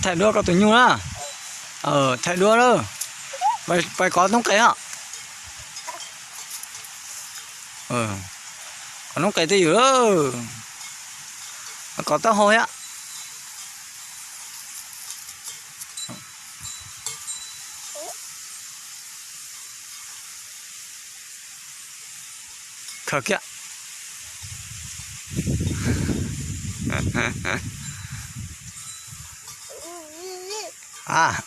Thầy đua có tụi nhu á. Thầy đua đó. Phải có nông cái hả? Có nông cái thì đó. Có tao hồi á. Khờ kìa. À.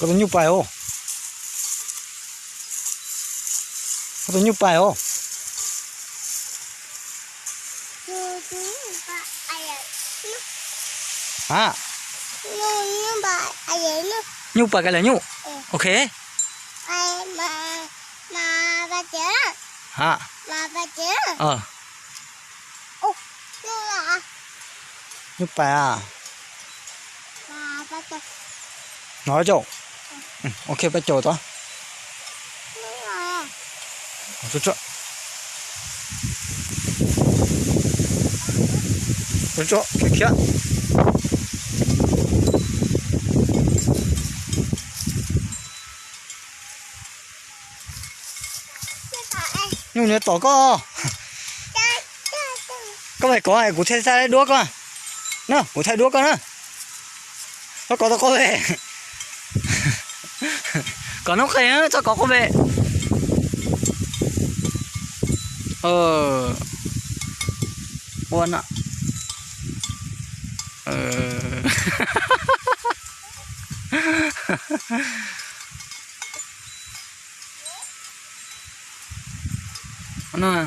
Có tụi nhu bài không? Có tụi nhu bài không? À. Nhu bài cái là nhu. Ok. Mà ba chớ. Hả? Mà ba chớ. Nhu là. Nhu bài à? Mà ba chớ. Nói chỗ. Ok, bắt chỗ đó. Chỗ. Chỗ, kia. Nhưng nếu tỏ có. Có phải có ai của thầy ra đây đua con. Nè, của thầy đua con nữa. Nó có tao có về. Còn nó khay á, cho có về. Buồn ạ. Nó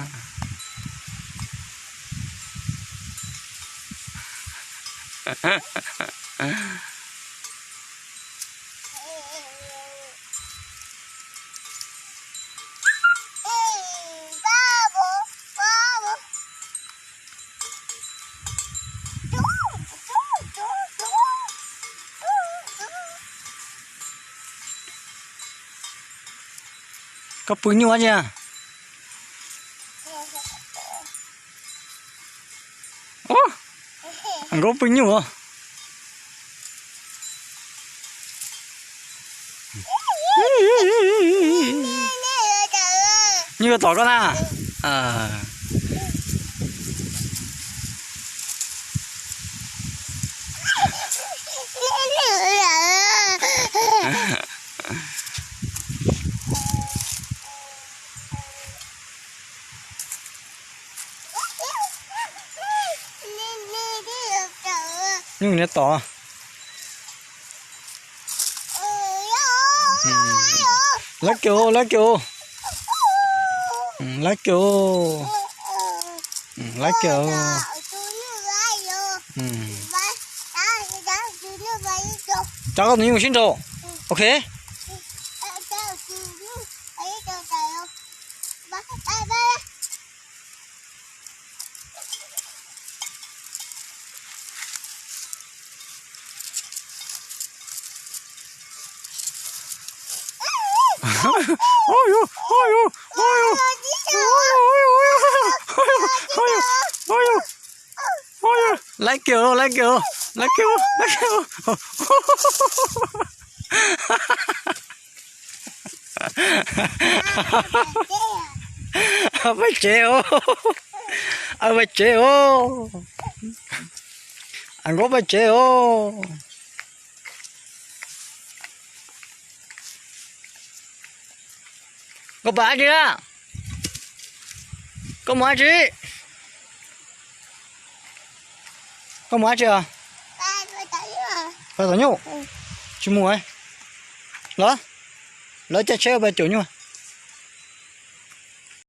có pưng nhu aja. Anh có pưng nhu à? Như là tỏ con à? Nhưng nó to. Lá kêu. Lá kêu. Cháu con nhiều xin đồ. Ok. Lấy kiểu. Phải treo. Phải treo. Anh có phải treo. Có bà chưa? Có má chị? Có má chưa? Phải tao nhủ. Chị mua ấy. Đó. Lấy cho chơi bà chủ nhủ.